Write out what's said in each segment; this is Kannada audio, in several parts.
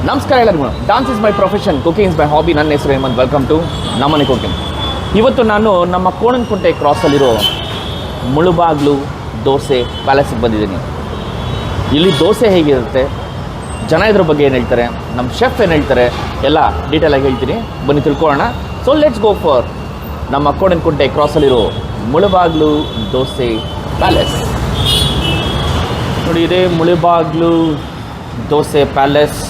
ನಮಸ್ಕಾರ ಎಲ್ಲರಿಗೂ. Dance is my profession, cooking is my hobby. ನನ್ನ ಹೆಸರು ಹೇಮಂತ್. ವೆಲ್ಕಮ್ ಟು ನಮ್ಮನೆ ಕುಕಿಂಗ್. ಇವತ್ತು ನಾನು ನಮ್ಮ ಕೋಣನಕುಂಟೆ ಕ್ರಾಸಲ್ಲಿರೋ ಮುಳುಬಾಗ್ಲು ದೋಸೆ ಪ್ಯಾಲೇಸಿಗೆ ಬಂದಿದ್ದೀನಿ. ಇಲ್ಲಿ ದೋಸೆ ಹೇಗಿರುತ್ತೆ, ಜನ ಇದ್ರ ಬಗ್ಗೆ ಏನು ಹೇಳ್ತಾರೆ, ನಮ್ಮ ಶೆಫ್ ಏನು ಹೇಳ್ತಾರೆ, ಎಲ್ಲ ಡೀಟೇಲಾಗಿ ಹೇಳ್ತೀನಿ. ಬನ್ನಿ ತಿಳ್ಕೊಳ್ಳೋಣ. ಸೊ ಲೆಟ್ಸ್ ಗೋ ಫಾರ್ ನಮ್ಮ ಕೋಣನಕುಂಟೆ ಕ್ರಾಸಲ್ಲಿರೋ ಮುಳುಬಾಗ್ಲು ದೋಸೆ ಪ್ಯಾಲೇಸ್. ನೋಡಿ, ಇದೇ ಮುಳುಬಾಗ್ಲು ದೋಸೆ ಪ್ಯಾಲೇಸ್.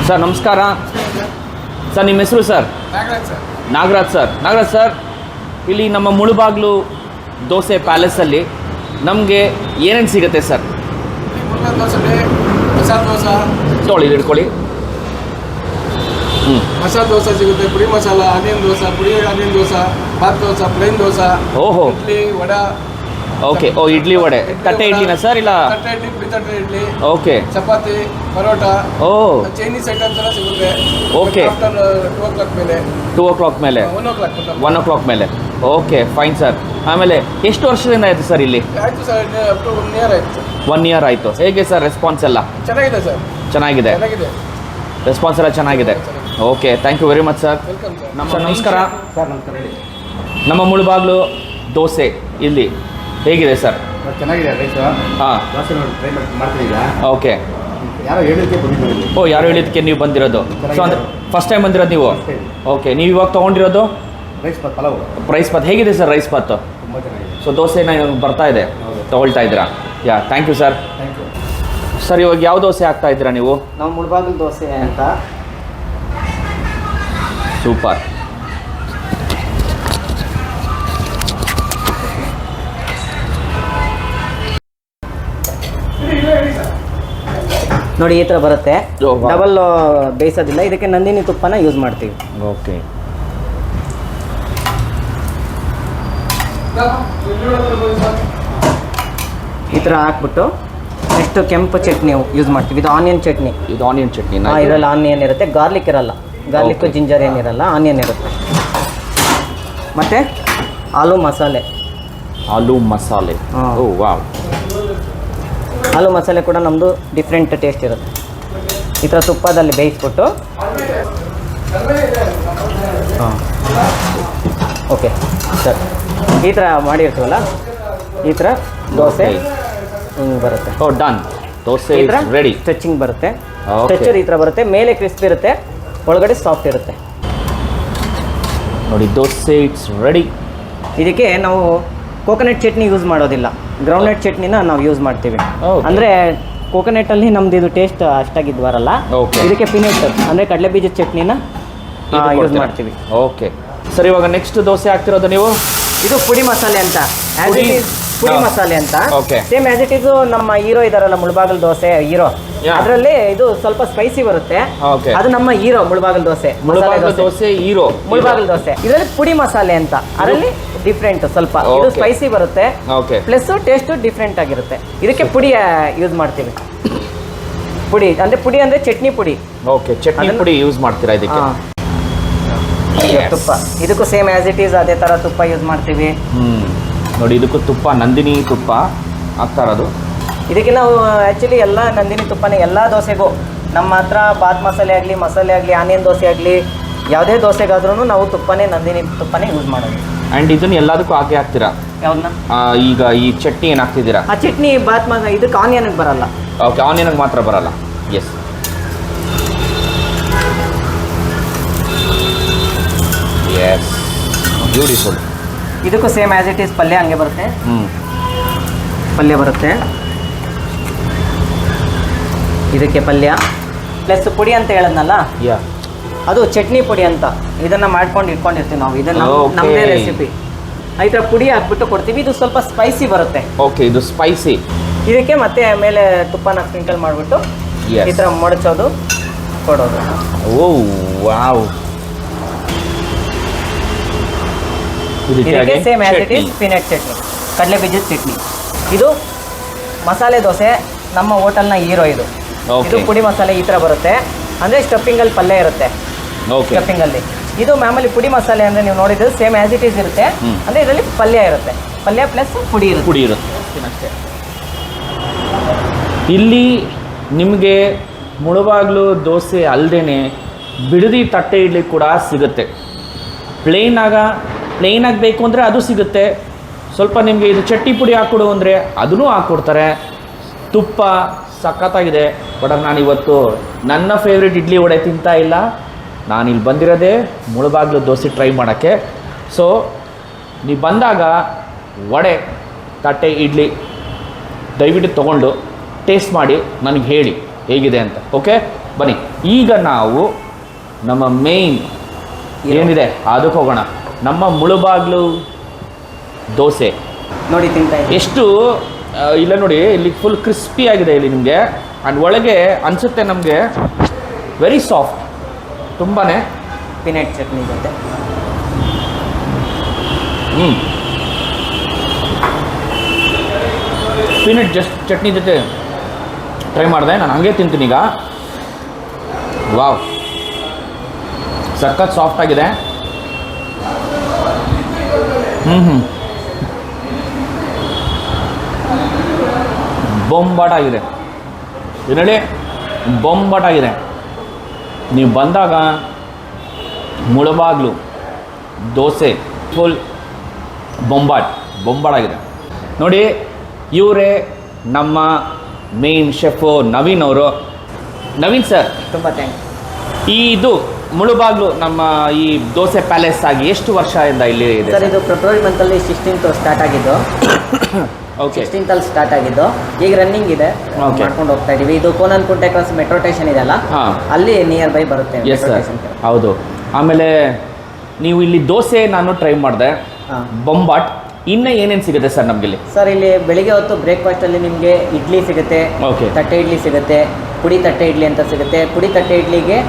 ಸರ್ ನಮಸ್ಕಾರ. ಸರ್ ನಿಮ್ಮ ಹೆಸರು? ಸರ್ ನಾಗರಾಜ್ ಸರ್, ಇಲ್ಲಿ ನಮ್ಮ ಮುಳುಬಾಗ್ಲು ದೋಸೆ ಪ್ಯಾಲೇಸಲ್ಲಿ ನಮಗೆ ಏನೇನು ಸಿಗುತ್ತೆ ಸರ್? ಮಸಾಲೆ ದೋಸೆ ತೊಗೊಳ್ಳಿ, ಇಟ್ಕೊಳ್ಳಿ. ಮಸಾಲೆ ದೋಸೆ ಸಿಗುತ್ತೆ, ಪುಡಿ ಮಸಾಲ, ಆನಿಯನ್ ದೋಸೆ, ಪುಡಿ ಆನಿಯನ್ ದೋಸೆ, ಬಾತ್ ದೋಸೆ, ಪ್ಲೇನ್ ದೋಸೆ, ಓಹೋ, ಇಡ್ಲಿ, ವಡೆ. ಓಕೆ. ಓ, ಇಡ್ಲಿ ವಡೆ, ತಟ್ಟೆ ಇಡ್ಲಿನಾ ಸರ್? ಇಲ್ಲ ತಟ್ಟೆ ಇಡ್ಲಿ, ಪುಡಿ ತಟ್ಟೆ ಇಡ್ಲಿ, ಓಕೆ, ಚಪಾತಿ, ಪರೋಟ, ಓ ಚೈನೀಸ್ ಐಟಮ್ಸ್ ಎಲ್ಲ ಸಿಗುತ್ತೆ. ಓಕೆ. ಆಫ್ಟರ್ 2 o'clock ಮೇಲೆ, 2 o'clock ಮೇಲೆ, 1 o'clock ಮೇಲೆ. Okay, fine sir. ಆಮೇಲೆ ಎಷ್ಟು ವರ್ಷದಿಂದ ಆಯಿತು ಸರ್ ಇಲ್ಲಿ? ಆಯಿತು ಸರ್, ಅಪ್ ಟು 1 year ಆಯಿತು. 1 year ಆಯಿತು. ಹೇಗೆ ಸರ್ ರೆಸ್ಪಾನ್ಸ್ ಎಲ್ಲ? ಚೆನ್ನಾಗಿದೆ ಸರ್, ಚೆನ್ನಾಗಿದೆ. ರೆಸ್ಪಾನ್ಸ್ ಎಲ್ಲ ಚೆನ್ನಾಗಿದೆ. Okay, thank you very much sir. Welcome sir. ನಮಸ್ಕಾರ ಸರ್, ನಮಸ್ಕಾರ ಹೇಳಿ. ನಮ್ಮ ಮುಳುಬಾಗ್ಲು ದೋಸೆ ಇಲ್ಲಿ ಹೇಗಿದೆ ಸರ್? ಚೆನ್ನಾಗಿದೆ ರೈಸ್. ಹಾಂ, ದೋಸೆ ನೋಡಿ ಟ್ರೈ ಮಾಡ್ತಿದ್ದೀರಾ? ಓಕೆ. ಯಾರೋ ಹೇಳಿದ್ದಕ್ಕೆ ಬಂದಿದ್ದೀವಿ. ಓ, ಯಾರು ಹೇಳಿದ್ದಕ್ಕೆ ನೀವು ಬಂದಿರೋದು? ಸೊ ಅಂದರೆ ಫಸ್ಟ್ ಟೈಮ್ ಬಂದಿರೋದು ನೀವು? ಓಕೆ. ನೀವು ಇವಾಗ ತೊಗೊಂಡಿರೋದು ರೈಸ್ ಬಾತ್ ಪಲಾವ್. ರೈಸ್ ಬಾತ್ ಹೇಗಿದೆ ಸರ್? ರೈಸ್ ಬಾತ್ ತುಂಬ ಚೆನ್ನಾಗಿದೆ. ಸೊ ದೋಸೆನ ಇವಾಗ ಬರ್ತಾ ಇದೆ, ತೊಗೊಳ್ತಾ ಇದ್ದೀರಾ? Yeah, thank you sir. Thank you sir, ಇವಾಗ ಯಾವ ದೋಸೆ ಹಾಕ್ತಾ ಇದ್ದೀರಾ ನೀವು? ನಾವು ಮುಳುಬಾಗಿಲು ದೋಸೆ ಅಂತ. ಸೂಪರ್. ನೋಡಿ, ಈ ಥರ ಬರುತ್ತೆ. ಓ, ವಾವ್. ಡಬಲ್ ಬೇಯಿಸೋದಿಲ್ಲ. ಇದಕ್ಕೆ ನಂದಿನಿ ತುಪ್ಪನ ಯೂಸ್ ಮಾಡ್ತೀವಿ. ಓಕೆ. ಈ ಥರ ಹಾಕ್ಬಿಟ್ಟು ನೆಕ್ಸ್ಟ್ ಕೆಂಪು ಚಟ್ನಿ ಯೂಸ್ ಮಾಡ್ತೀವಿ. ಇದು ಆನಿಯನ್ ಚಟ್ನಿ. ಇದು ಆನಿಯನ್ ಚಟ್ನಿ. ಇದರಲ್ಲಿ ಆನಿಯನ್ ಇರುತ್ತೆ, ಗಾರ್ಲಿಕ್ ಇರಲ್ಲ. Garlic Okay. ಜಿಂಜರ್ ಏನಿರಲ್ಲ, ಆನಿಯನ್ ಇರುತ್ತೆ. ಮತ್ತು ಆಲೂ ಮಸಾಲೆ. ಆಲೂ ಮಸಾಲೆ. ಹಾಂ. ಓ ವಾವ್. ಆಲೂ ಮಸಾಲೆ ಕೂಡ ನಮ್ಮದು ಡಿಫ್ರೆಂಟ್ ಟೇಸ್ಟ್ ಇರುತ್ತೆ. ಈ ಥರ ತುಪ್ಪದಲ್ಲಿ ಬೇಯಿಸ್ಬಿಟ್ಟು, ಹಾಂ, ಓಕೆ ಸರ್, ಈ ಥರ ಮಾಡಿರ್ತೀವಲ್ಲ, ಈ ಥರ ದೋಸೆ ಹಿಂಗೆ ಬರುತ್ತೆ. ಓ, ಡನ್. ದೋಸೆ ಈ ಥರ ರೆಡಿ. ಸ್ಟ್ರೆಚಿಂಗ್ ಬರುತ್ತೆ. Okay. ಸ್ಟ್ರೆಚರ್ ಈ ಥರ ಬರುತ್ತೆ. ಮೇಲೆ ಕ್ರಿಸ್ಪಿ ಇರುತ್ತೆ, ಒಳಗಡೆ ಸಾಫ್ಟ್ ಇರುತ್ತೆ. ನೋಡಿ, ದೋಸೆ ಇಟ್ಸ್ ರೆಡಿ. ಇದಕ್ಕೆ ನಾವು ಕೋಕೋನಟ್ ಚಟ್ನಿ ಯೂಸ್ ಮಾಡೋದಿಲ್ಲ, ಗ್ರೌಂಡ್ನಟ್ ಚಟ್ನಿನ ನಾವು ಯೂಸ್ ಮಾಡ್ತೀವಿ. Okay. ಅಂದರೆ ಕೋಕೋನಟ್ಟಲ್ಲಿ ನಮ್ದು ಇದು ಟೇಸ್ಟ್ ಅಷ್ಟಾಗಿದ್ದು ಬರಲ್ಲ. Okay. ಇದಕ್ಕೆ ಪಿನಟ್ ಅಂದರೆ ಕಡಲೆಬೀಜದ ಚಟ್ನಿನ ಯೂಸ್ ಮಾಡ್ತೀವಿ. ಓಕೆ ಸರ್, ಇವಾಗ ನೆಕ್ಸ್ಟ್ ದೋಸೆ ಹಾಕ್ತಿರೋದು ನೀವು? ಇದು ಪುಡಿ ಮಸಾಲೆ ಅಂತ. ಪುಡಿ ಮಸಾಲೆ ಅಂತ. Okay. Same as it is ನಮ್ಮ ಹೀರೋ ಇದಾರಲ್ಲ, ಮುಳುಬಾಗಿಲು ದೋಸೆ ಹೀರೋ, Yeah. ಅದರಲ್ಲಿ ಇದು ಸ್ವಲ್ಪ ಸ್ಪೈಸಿ ಬರುತ್ತೆ. Okay. ಅದು ನಮ್ಮ ಹೀರೋ ಮುಳುಬಾಗಿಲು ದೋಸೆ. ಮುಳುಬಾಗ್ಲು ದೋಸೆ ಹೀರೋ. ಮುಳುಬಾಗಿಲು ದೋಸೆ ಇದರಲ್ಲಿ ಪುಡಿ ಮಸಾಲೆ ಅಂತ, ಅದರಲ್ಲಿ ಡಿಫ್ರೆಂಟ್ ಸ್ವಲ್ಪ. ಇದು Okay. ಸ್ಪೈಸಿ ಬರುತ್ತೆ, ಓಕೆ. ಪ್ಲಸ್ ಟೇಸ್ಟ್ ಡಿಫ್ರೆಂಟ್ ಆಗಿರುತ್ತೆ. ಇದಕ್ಕೆ ಪುಡಿ ಯೂಸ್ ಮಾಡ್ತೀವಿ. ಪುಡಿ ಅಂದ್ರೆ ಚಟ್ನಿ ಪುಡಿ. ಓಕೆ, ಚಟ್ನಿ ಪುಡಿ ಯೂಸ್ ಮಾಡ್ತೀರಾ ಇದಕ್ಕೆ? ಹಾ. ತುಪ್ಪ, ಇದಕ್ಕೂ ಸೇಮ್ ಆಸ್ ಇಟ್ ಈಸ್ ಅದೇ ಥರ ತುಪ್ಪ ಯೂಸ್ ಮಾಡ್ತೀವಿ. ನೋಡಿ, ಇದಕ್ಕೂ ತುಪ್ಪ, ನಂದಿನಿ ತುಪ್ಪ ಹಾಕ್ತಾ ಇರೋದು. ಇದಕ್ಕೆ ನಾವು ಆ್ಯಕ್ಚುಲಿ ಎಲ್ಲ ನಂದಿನಿ ತುಪ್ಪನೇ ಎಲ್ಲ ದೋಸೆಗೂ. ನಮ್ಮ ಹತ್ರ ಬಾತ್ ಮಸಾಲೆ ಆಗಲಿ ಆನಿಯನ್ ದೋಸೆ ಆಗಲಿ, ಯಾವುದೇ ದೋಸೆಗಾದ್ರೂ ನಾವು ನಂದಿನಿ ತುಪ್ಪನೇ ಯೂಸ್ ಮಾಡೋದು. ಆ್ಯಂಡ್ ಇದನ್ನು ಎಲ್ಲದಕ್ಕೂ ಹಾಕಿ ಹಾಕ್ತೀರಾ? ಯಾವ್ದನ್ನ? ಈಗ ಈ ಚಟ್ನಿ ಏನು ಹಾಕ್ತಿದ್ದೀರಾ? ಆ ಚಟ್ನಿ ಬಾತ್ ಇದಕ್ಕೆ ಆನಿಯನ್ಗೆ ಬರಲ್ಲ. ಓಕೆ, ಆನಿಯನ್ಗೆ ಮಾತ್ರ ಬರಲ್ಲ. ಎಸ್. Yes, beautiful. ಇದಕ್ಕೂ ಸೇಮ್ ಆಸ್ ಇಟ್ ಈಸ್ ಪಲ್ಯ ಹಂಗೆ ಬರುತ್ತೆ. ಪಲ್ಯ ಬರುತ್ತೆ. ಇದಕ್ಕೆ ಪಲ್ಯ ಪ್ಲಸ್ ಪುಡಿ ಅಂತ ಹೇಳದ್ನಲ್ಲ, ಯಾ, ಅದು ಚಟ್ನಿ ಪುಡಿ ಅಂತ. ಇದನ್ನು ಮಾಡ್ಕೊಂಡು ಇಟ್ಕೊಂಡಿರ್ತೀವಿ ನಾವು. ಇದನ್ನು Okay. ನಮ್ಮದೇ ರೆಸಿಪಿ. ಈ ಥರ ಪುಡಿ ಹಾಕ್ಬಿಟ್ಟು ಕೊಡ್ತೀವಿ. ಇದು ಸ್ವಲ್ಪ ಸ್ಪೈಸಿ ಬರುತ್ತೆ. ಓಕೆ, ಇದು ಸ್ಪೈಸಿ. ಇದಕ್ಕೆ ಮತ್ತೆ ಮೇಲೆ ತುಪ್ಪನ ಸ್ಪ್ರಿಂಕಲ್ ಮಾಡಿಬಿಟ್ಟು Yes. ಈ ಥರ ಮಡಚೋದು, ಕೊಡೋದು. ಓ ವಾವ್. ಇದಕ್ಕೆ same as it is peanut chutney, ಕಡಲೆ ಬೀಜದ ಚಟ್ನಿ. ಇದು ಮಸಾಲೆ ದೋಸೆ, ನಮ್ಮ ಹೋಟೆಲ್ನ ಹೀರೋ ಇದು. ಇದು ಪುಡಿ ಮಸಾಲೆ ಈ ಥರ ಬರುತ್ತೆ. ಅಂದರೆ ಸ್ಟಫಿಂಗಲ್ಲಿ ಪಲ್ಯ ಇರುತ್ತೆ. ಸ್ಟಫಿಂಗಲ್ಲಿ ಇದು ಮಾಮೂಲಿ ಪುಡಿ ಮಸಾಲೆ ಅಂದರೆ ನೀವು ನೋಡಿದ್ರೆ ಸೇಮ್ ಆಸ್ ಇಟ್ ಈಸ್ ಇರುತ್ತೆ. ಅಂದರೆ ಇದರಲ್ಲಿ ಪಲ್ಯ ಇರುತ್ತೆ, ಪಲ್ಯ ಪ್ಲಸ್ ಪುಡಿ ಇರುತ್ತೆ. ಅಷ್ಟೇ. ಇಲ್ಲಿ ನಿಮಗೆ ಮುಳುಬಾಗ್ಲು ದೋಸೆ ಅಲ್ಲದೇ ಬಿಡದಿ ತಟ್ಟೆ ಇಡ್ಲಿ ಕೂಡ ಸಿಗುತ್ತೆ. ಪ್ಲೇನಾಗಿ ಬೇಕು ಅಂದರೆ ಅದು ಸಿಗುತ್ತೆ. ಸ್ವಲ್ಪ ನಿಮಗೆ ಇದು ಚಟ್ನಿ ಪುಡಿ ಹಾಕ್ಕೊಡು ಅಂದರೆ ಅದನ್ನೂ ಹಾಕ್ಕೊಡ್ತಾರೆ. ತುಪ್ಪ ಸಖತ್ತಾಗಿದೆ. ಬಟ್ ನಾನು ಇವತ್ತು ನನ್ನ ಫೇವ್ರೆಟ್ ಇಡ್ಲಿ ವಡೆ ತಿಂತಾ ಇಲ್ಲ. ನಾನಿಲ್ಲಿ ಬಂದಿರೋದೇ ಮುಳುಬಾಗ್ಲು ದೋಸೆ ಟ್ರೈ ಮಾಡೋಕ್ಕೆ. ಸೊ ನೀವು ಬಂದಾಗ ವಡೆ ತಟ್ಟೆ ಇಡ್ಲಿ ದಯವಿಟ್ಟು ತೊಗೊಂಡು ಟೇಸ್ಟ್ ಮಾಡಿ ನನಗೆ ಹೇಳಿ ಹೇಗಿದೆ ಅಂತ. ಓಕೆ, ಬನ್ನಿ ಈಗ ನಾವು ನಮ್ಮ ಮೇಯ್ನ್ ಏನಿದೆ ಅದಕ್ಕೆ ಹೋಗೋಣ. ನಮ್ಮ ಮುಳುಬಾಗ್ಲು ದೋಸೆ ನೋಡಿ ತಿಂತಾ ಇದ್ದೀನಿ. ಎಷ್ಟು ಇಲ್ಲ ನೋಡಿ, ಇಲ್ಲಿ ಫುಲ್ ಕ್ರಿಸ್ಪಿ ಆಗಿದೆ ಇಲ್ಲಿ ನಿಮಗೆ. ಆ್ಯಂಡ್ ಒಳಗೆ ಅನಿಸುತ್ತೆ ನಮಗೆ ವೆರಿ ಸಾಫ್ಟ್, ತುಂಬಾ ಪೀನಟ್ ಚಟ್ನಿ ಜೊತೆ. ಪೀನಟ್ ಚಟ್ನಿ ಜೊತೆ ಟ್ರೈ ಮಾಡಿದೆ. ನಾನು ಹಾಗೆ ತಿಂತೀನಿ ಈಗ. ವಾವ್, ಸಖತ್ ಸಾಫ್ಟ್ ಆಗಿದೆ. ಬೊಂಬಾಟಾಗಿದೆ ಇದರಲ್ಲಿ, ಬೊಂಬಾಟಾಗಿದೆ. ನೀವು ಬಂದಾಗ ಮುಳುಬಾಗ್ಲು ದೋಸೆ ಫುಲ್ ಬೊಂಬಾಟಾಗಿದೆ ನೋಡಿ. ಇವರೇ ನಮ್ಮ ಮೇನ್ ಶೆಫು ನವೀನ್ ಅವರು. ನವೀನ್ ಸರ್, ತುಂಬ ಥ್ಯಾಂಕ್ಸ್. ಇದು ಮುಳುಬಾಗ್ಲು ನಮ್ಮ ಈ ದೋಸೆ ಪ್ಯಾಲೇಸ್ ಆಗಿ ಎಷ್ಟು ವರ್ಷದಿಂದ ಇಲ್ಲಿ ಇದೆ ಸರ್? ಇದು ಫೆಬ್ರವರಿ ಮಂತಲ್ಲಿ 16th ಸ್ಟಾರ್ಟ್ ಆಗಿದ್ದು. ಓಕೆ, 16th ಸ್ಟಾರ್ಟ್ ಆಗಿದ್ದು, ಈಗ ರನ್ನಿಂಗ್ ಇದೆ, ಮಾಡ್ಕೊಂಡು ಹೋಗ್ತಾ ಇದೀವಿ. ಇದು ಕೋನನ್ಕುಂಟೆ ಕ್ರಾಸ್ ಮೆಟ್ರೋ ಸ್ಟೇಷನ್ ಇದೆಲ್ಲ, ಅಲ್ಲಿ ನಿಯರ್ ಬೈ ಬರುತ್ತೆ. ಎಸ್ ಸರ್, ಹೌದು. ಆಮೇಲೆ ನೀವು ಇಲ್ಲಿ ದೋಸೆ ನಾನು ಟ್ರೈ ಮಾಡಿದೆ, ಬೊಂಬಾಟ್. ಇನ್ನೂ ಏನೇನು ಸಿಗುತ್ತೆ ಸರ್ ನಮ್ಗೆ ಇಲ್ಲಿ? ಸರ್ ಇಲ್ಲಿ ಬೆಳಿಗ್ಗೆ ಹೊತ್ತು ಬ್ರೇಕ್ಫಾಸ್ಟಲ್ಲಿ ನಿಮಗೆ ಇಡ್ಲಿ ಸಿಗುತ್ತೆ, ತಟ್ಟೆ ಇಡ್ಲಿ ಸಿಗುತ್ತೆ, ಪುಡಿ ತಟ್ಟೆ ಇಡ್ಲಿ ಅಂತ ಸಿಗುತ್ತೆ. ಪುಡಿ ತಟ್ಟೆ ಇಡ್ಲಿಗೆ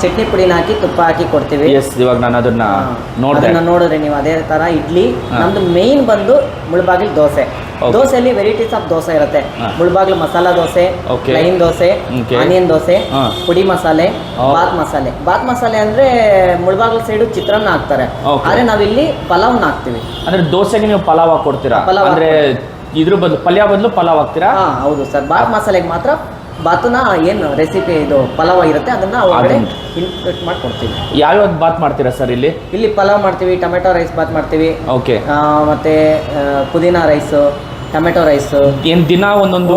ಚಟ್ನಿ ಪುಡಿನ ಹಾಕಿ ತುಪ್ಪ ಹಾಕಿ ಕೊಡ್ತೀವಿ. ಎಸ್, ಇವಾಗ ನಾನು ಅದನ್ನ ನೋಡಿದ್ರೆ ನೀವು ಅದೇ ತರ ಇಡ್ಲಿ. ನಮ್ದು ಮೇನ್ ಬಂದು ಮುಳುಬಾಗಿಲು ದೋಸೆ. ದೋಸೆಯಲ್ಲಿ ವೆರೈಟೀಸ್ ಆಫ್ ದೋಸೆ ಇರುತ್ತೆ. ಮುಳುಬಾಗಿಲು ಮಸಾಲಾ ದೋಸೆ, ಪ್ಲೈನ್ ದೋಸೆ, ಆನಿಯನ್ ದೋಸೆ, ಪುಡಿ ಮಸಾಲೆ, ಬಾತ್ ಮಸಾಲೆ ಅಂದ್ರೆ ಮುಳುಬಾಗಿಲು ಸೈಡು ಚಿತ್ರಾನ್ನ ಹಾಕ್ತಾರೆ. ಆದ್ರೆ ನಾವಿಲ್ಲಿ ಪಲಾವ್ನ ಹಾಕ್ತಿವಿ. ಅಂದ್ರೆ ದೋಸೆಗೆ ನೀವು ಪಲಾವ್ ಹಾಕೊಡ್ತೀರಾ? ಅಂದ್ರೆ ಇದ್ರ ಬದಲು ಪಲ್ಯ ಬದಲು ಪಲಾವ್ ಹಾಕ್ತೀರಾ? ಹೌದು ಸರ್. ಬಾತ್ ಮಸಾಲೆಗೆ ಮಾತ್ರ ಬಾತುನ ಏನು ರೆಸಿಪಿ ಇದು ಪಲಾವ್ ಇರುತ್ತೆ ಅದನ್ನ ಒಳಗಡೆ ಇನ್ಕ್ಲೂಡ್ ಮಾಡಿ ಕೊಡ್ತೀವಿ. ಯಾವ್ಯಾವ ಬಾತ್ ಮಾಡ್ತೀರಾ ಸರ್ ಇಲ್ಲಿ? ಇಲ್ಲಿ ಪಲಾವ್ ಮಾಡ್ತೀವಿ, ಟೊಮೆಟೊ ರೈಸ್ ಬಾತ್ ಮಾಡ್ತೀವಿ, ಓಕೆ, ಮತ್ತೆ ಪುದೀನಾ ರೈಸ್, ಟೊಮೆಟೊ ರೈಸ್. ಏನ್ ದಿನ ಒಂದೊಂದು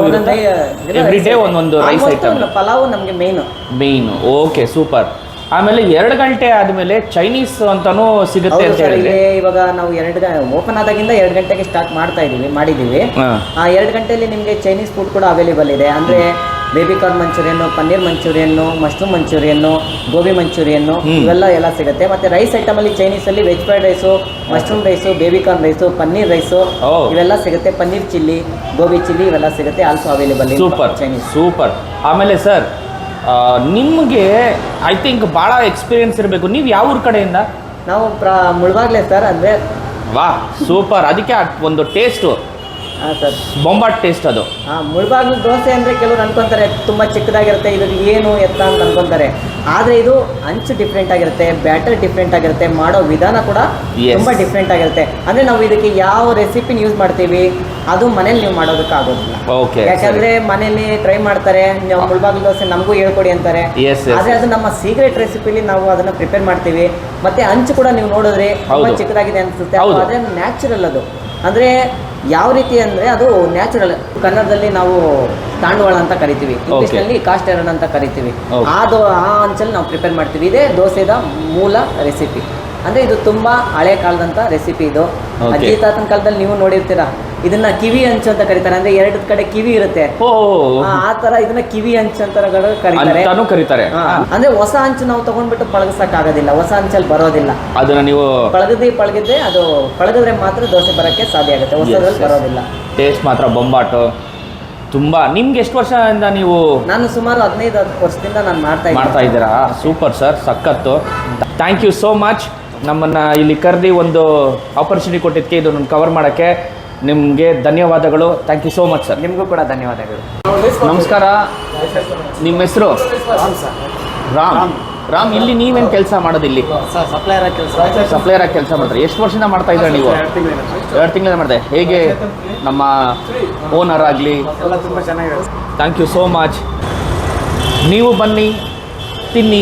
ಎವ್ರಿ ಡೇ ಒಂದೊಂದು ರೈಸ್ ಐಟಮ್? ಪಲಾವ್ ನಮಗೆ ಮೇನ್. Okay, super. ಆಮೇಲೆ 2 ಗಂಟೆ ಆದ್ಮೇಲೆ ಚೈನೀಸ್ ಅಂತಾನೂ ಸಿಗುತ್ತೆ ಅಂತ ಹೇಳಿದ್ರೆ, ಇವಾಗ ನಾವು ಓಪನ್ ಆದಾಗಿಂದ 2 ಗಂಟೆಗೆ ಸ್ಟಾರ್ಟ್ ಮಾಡಿದೀವಿ. 2 ಗಂಟೆಯಲ್ಲಿ ನಿಮಗೆ ಚೈನೀಸ್ ಫುಡ್ ಕೂಡ ಅವೈಲೇಬಲ್ ಇದೆ. ಅಂದ್ರೆ ಬೇಬಿ ಕಾರ್ನ್ ಮಂಚೂರಿಯನ್ನು, ಪನ್ನೀರ್ ಮಂಚೂರಿಯನ್ನು, ಮಶ್ರೂಮ್ ಮಂಚೂರಿಯನ್ನು, ಗೋಬಿ ಮಂಚೂರಿಯನ್ನು, ಇವೆಲ್ಲ ಸಿಗುತ್ತೆ. ಮತ್ತೆ ರೈಸ್ ಐಟಮ್ ಅಲ್ಲಿ ಚೈನೀಸ್ ಅಲ್ಲಿ veg fried rice, mushroom rice, baby corn rice, paneer rice, ಇವೆಲ್ಲ ಸಿಗುತ್ತೆ. ಪನ್ನೀರ್ ಚಿಲ್ಲಿ, ಗೋಬಿ ಚಿಲ್ಲಿ ಇವೆಲ್ಲ ಸಿಗುತ್ತೆ. Also available super Chinese. Super. ಆಮೇಲೆ ಸರ್, ನಿಮಗೆ ಐ ಥಿಂಕ್ ಭಾಳ ಎಕ್ಸ್ಪೀರಿಯನ್ಸ್ ಇರಬೇಕು. ನೀವು ಯಾವ ಊರ ಕಡೆಯಿಂದ? ನಾವು ಮುಳುಬಾಗ್ಲೇ ಸರ್. ಅಂದರೆ ವಾ, ಸೂಪರ್. ಅದಕ್ಕೆ ಒಂದು ಟೇಸ್ಟು ಸರ್, ಬೊಂಬಾಟ್ ಟೇಸ್ಟ್ ಅದು. ಮುಳುಬಾಗ್ಲು ದೋಸೆ ಅಂದರೆ ಕೆಲವರು ಅನ್ಕೊಂತಾರೆ ತುಂಬ ಚಿಕ್ಕದಾಗಿರುತ್ತೆ, ಇದು ಏನು ಎತ್ತ ಅಂತ ಅನ್ಕೊಂತಾರೆ. ಆದರೆ ಇದು ಅಂಚು ಡಿಫ್ರೆಂಟ್ ಆಗಿರುತ್ತೆ, ಬ್ಯಾಟರ್ ಡಿಫ್ರೆಂಟ್ ಆಗಿರುತ್ತೆ, ಮಾಡೋ ವಿಧಾನ ಕೂಡ ತುಂಬ ಡಿಫ್ರೆಂಟ್ ಆಗಿರುತ್ತೆ. ಅಂದರೆ ನಾವು ಇದಕ್ಕೆ ಯಾವ ರೆಸಿಪಿನ ಯೂಸ್ ಮಾಡ್ತೀವಿ ಅದು ಮನೇಲಿ ನೀವು ಮಾಡೋದಕ್ಕೆ ಆಗೋದಿಲ್ಲ. ಯಾಕಂದ್ರೆ ಮನೇಲಿ ಟ್ರೈ ಮಾಡ್ತಾರೆ, ನಾವು ಮುಳುಬಾಗ್ಲು ದೋಸೆ ನಮಗೂ ಹೇಳ್ಕೊಡಿ ಅಂತಾರೆ. ಆದರೆ ಅದು ನಮ್ಮ ಸೀಕ್ರೆಟ್ ರೆಸಿಪಿಲಿ ನಾವು ಅದನ್ನ ಪ್ರಿಪೇರ್ ಮಾಡ್ತೀವಿ. ಮತ್ತೆ ಅಂಚು ಕೂಡ ನೀವು ನೋಡಿದ್ರೆ ತುಂಬ ಚಿಕ್ಕದಾಗಿದೆ ಅನ್ಸುತ್ತೆ, ಆದರೆ ನ್ಯಾಚುರಲ್ ಅದು. ಅಂದರೆ ಯಾವ ರೀತಿ ಅಂದರೆ ಅದು ನ್ಯಾಚುರಲ್. ಕನ್ನಡದಲ್ಲಿ ನಾವು ತಾಂಡವಾಳ ಅಂತ ಕರಿತೀವಿ, ಇಂಗ್ಲೀಷ್ನಲ್ಲಿ ಕಾಸ್ಟ್ ಐರನ್ ಅಂತ ಕರಿತೀವಿ. ಆ ಅಂಚಲ್ಲಿ ನಾವು ಪ್ರಿಪೇರ್ ಮಾಡ್ತೀವಿ. ಇದೇ ದೋಸೆದ ಮೂಲ ರೆಸಿಪಿ. ಅಂದರೆ ಇದು ತುಂಬ ಹಳೆ ಕಾಲದಂಥ ರೆಸಿಪಿ. ಇದು ಅಜ್ಜಿ ತಾತನ ಕಾಲದಲ್ಲಿ ನೀವು ನೋಡಿರ್ತೀರಾ, ಇದನ್ನ ಕಿವಿ ಅಂಚು ಅಂತ ಕರೀತಾರೆ. ಅಂದ್ರೆ 2 ಕಡೆ ಕಿವಿ ಇರುತ್ತೆ, ಆ ತರ ಇದನ್ನ ಕಿವಿ ಅಂಚು ಅಂತ ಕರೀತಾರೆ. ಅಂದ್ರೆ ಹೊಸ ಅಂಚು ನಾವು ತಗೊಂಡ್ಬಿಟ್ಟು ಪಳಗಸಕ್ ಆಗೋದಿಲ್ಲ, ಹೊಸ ಅಂಚಲ್ಲಿ ಬರೋದಿಲ್ಲ. ಅದನ್ನ ನೀವು ಪಳಗಿದ್ರೆ ಅದು ಪಳಗಿದ್ರೆ ಮಾತ್ರ ದೋಸೆ ಬರಕ್ಕೆ ಸಾಧ್ಯ ಆಗುತ್ತೆ, ಹೊಸದ್ರಲ್ಲಿ ಬರೋದಿಲ್ಲ. ಟೇಸ್ಟ್ ಮಾತ್ರ ಬೊಂಬಾಟು. ತುಂಬಾ. ನಿಮ್ಗೆ ಎಷ್ಟು ವರ್ಷದಿಂದ ನೀವು? ನಾನು ಸುಮಾರು 15 ವರ್ಷದಿಂದ ನಾನು ಮಾಡ್ತಾ ಇದ್ದೀರಾ? ಸೂಪರ್ ಸರ್, ಸಖತ್ತು. Thank you so much. ನಮ್ಮನ್ನ ಇಲ್ಲಿ ಕರೆದಿ ಒಂದು ಆಪರ್ಚುನಿಟಿ ಕೊಟ್ಟಿದ್ದಕ್ಕೆ, ಇದನ್ನು ಕವರ್ ಮಾಡೋಕ್ಕೆ ನಿಮಗೆ ಧನ್ಯವಾದಗಳು. Thank you so much sir. ನಿಮಗೂ ಕೂಡ ಧನ್ಯವಾದಗಳು. ನಮಸ್ಕಾರ. ನಿಮ್ಮ ಹೆಸರು? ರಾಮ್. ಇಲ್ಲಿ ನೀವೇನು ಕೆಲಸ ಮಾಡೋದು? ಇಲ್ಲಿ ಸಪ್ಲೈಯರ್ ಆಗಿ ಕೆಲಸ ಮಾಡ್ತಾರೆ. ಎಷ್ಟು ವರ್ಷದಿಂದ ಮಾಡ್ತಾ ಇದ್ದೀರಾ ನೀವು? 2 ತಿಂಗಳಿಂದ ಮಾಡಿದೆ. ಹೇಗೆ ನಮ್ಮ ಓನರ್ ಆಗಲಿ? ತುಂಬ ಚೆನ್ನಾಗಿದೆ. Thank you so much. ನೀವು ಬನ್ನಿ, ತಿನ್ನಿ,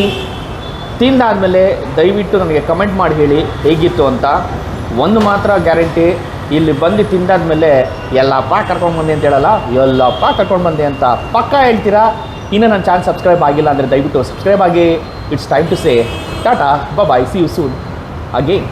ತಿಂದಾದಮೇಲೆ ದಯವಿಟ್ಟು ನನಗೆ ಕಮೆಂಟ್ ಮಾಡಿ ಹೇಳಿ ಹೇಗಿತ್ತು ಅಂತ. ಒಂದು ಮಾತ್ರ ಗ್ಯಾರಂಟಿ, ಇಲ್ಲಿ ಬಂದು ತಿಂದಾದ್ಮೇಲೆ ಎಲ್ಲಪ್ಪ ಕರ್ಕೊಂಡು ಬಂದೆ ಅಂತ ಹೇಳಲ್ಲ, ಎಲ್ಲಪ್ಪ ಕರ್ಕೊಂಡು ಬಂದೆ ಅಂತ ಪಕ್ಕ ಹೇಳ್ತೀರಾ. ಇನ್ನು ನನ್ನ ಚಾನಲ್ ಸಬ್ಸ್ಕ್ರೈಬ್ ಆಗಿಲ್ಲ ಅಂದರೆ ದಯವಿಟ್ಟು ಸಬ್ಸ್ಕ್ರೈಬ್ ಆಗಿ. It's time to say tata, bye, see you soon again.